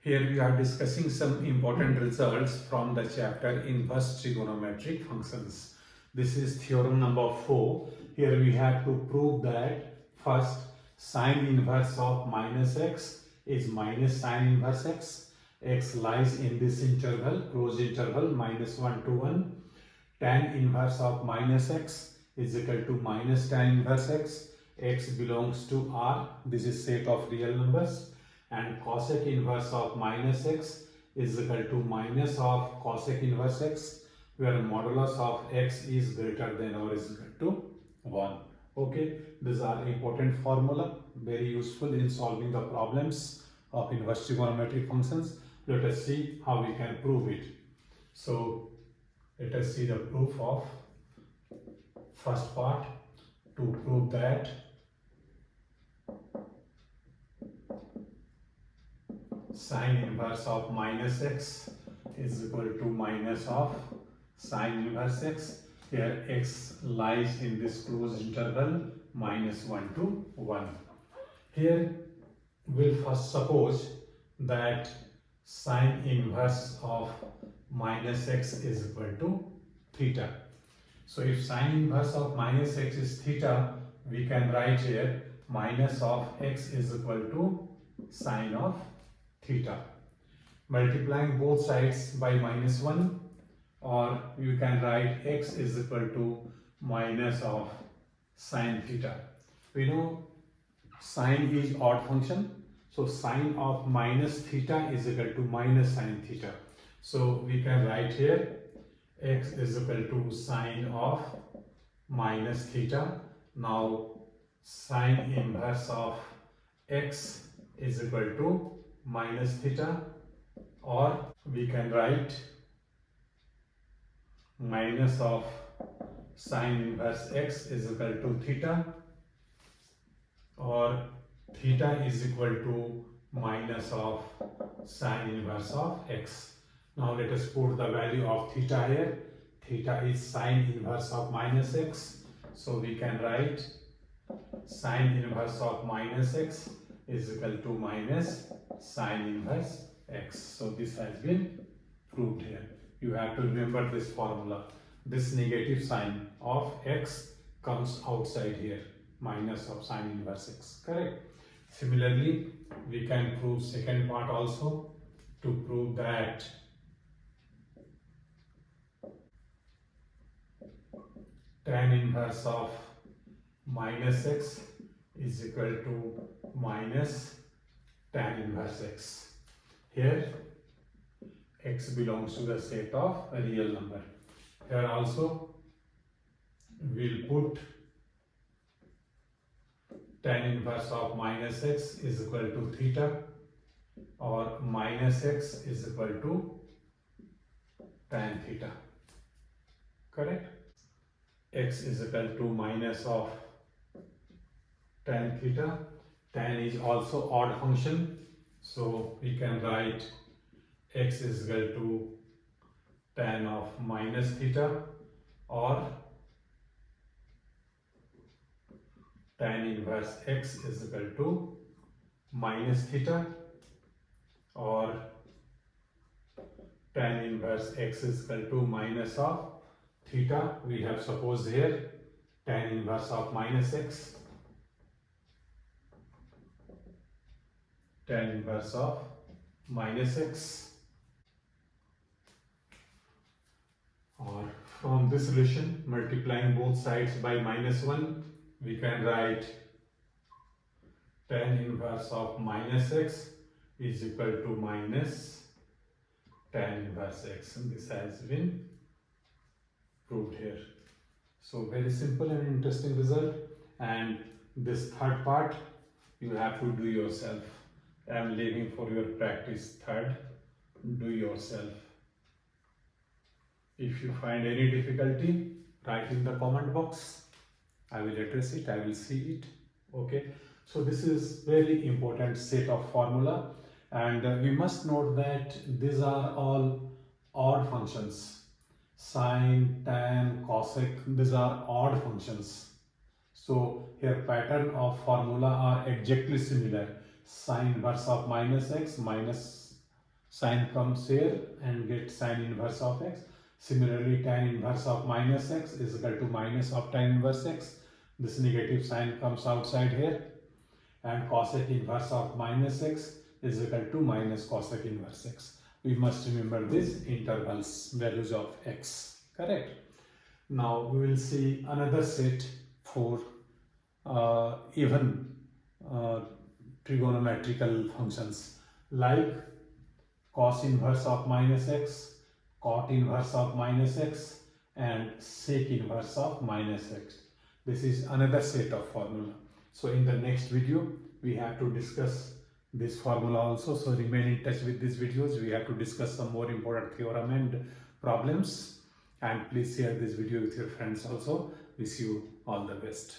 Here we are discussing some important results from the chapter Inverse Trigonometric Functions. This is theorem number 4. Here we have to prove that first sine inverse of minus x is minus sine inverse x. X lies in this interval, closed interval, minus 1 to 1. Tan inverse of minus x is equal to minus tan inverse x. X belongs to R. This is set of real numbers. And cosec inverse of minus x is equal to minus of cosec inverse x, where modulus of x is greater than or is equal to 1. Okay, these are important formula, very useful in solving the problems of inverse trigonometric functions. Let us see how we can prove it. So let us see the proof of first part. To prove that sine inverse of minus x is equal to minus of sine inverse x. Here x lies in this closed interval minus 1 to 1. Here we'll first suppose that sine inverse of minus x is equal to theta. So if sine inverse of minus x is theta, we can write here minus of x is equal to sine of theta. Multiplying both sides by minus 1, or you can write x is equal to minus of sine theta. We know sine is odd function, so sine of minus theta is equal to minus sine theta. So we can write here x is equal to sine of minus theta. Now sine inverse of x is equal to minus theta, or we can write minus of sine inverse x is equal to theta, or theta is equal to minus of sine inverse of x. Now let us put the value of theta here. Theta is sine inverse of minus x, so we can write sine inverse of minus x is equal to minus sine inverse x. So this has been proved here. You have to remember this formula. This negative sign of x comes outside here, minus of sine inverse x, correct? Similarly, we can prove second part also. To prove that tan inverse of minus x is equal to minus tan inverse x. Here x belongs to the set of a real number. Here also we'll put tan inverse of minus x is equal to theta, or minus x is equal to tan theta, correct? X is equal to minus of tan theta. Tan is also odd function, so we can write x is equal to tan of minus theta, or tan inverse x is equal to minus theta, or tan inverse x is equal to minus of theta. We have supposed here tan inverse of minus x, tan inverse of minus x, or from this relation multiplying both sides by minus 1, we can write tan inverse of minus x is equal to minus tan inverse x, and this has been proved here. So very simple and interesting result. And this third part you have to do yourself. I am leaving for your practice. Third, do yourself. If you find any difficulty, write in the comment box. I will address it, I will see it. Okay, so this is very important set of formula, and we must note that these are all odd functions. Sine, tan, cosec, these are odd functions. So here pattern of formula are exactly similar. Sine inverse of minus x minus Sine comes here and get sine inverse of x. Similarly, tan inverse of minus x is equal to minus of tan inverse x. This negative sign comes outside here, and cosec inverse of minus x is equal to minus cosec inverse x. We must remember these intervals, values of x, correct? Now we will see another set for even trigonometrical functions like cos inverse of minus x, cot inverse of minus x, and sec inverse of minus x. This is another set of formula. So in the next video, we have to discuss this formula also. So remain in touch with these videos. We have to discuss some more important theorem and problems. And please share this video with your friends also. Wish you all the best.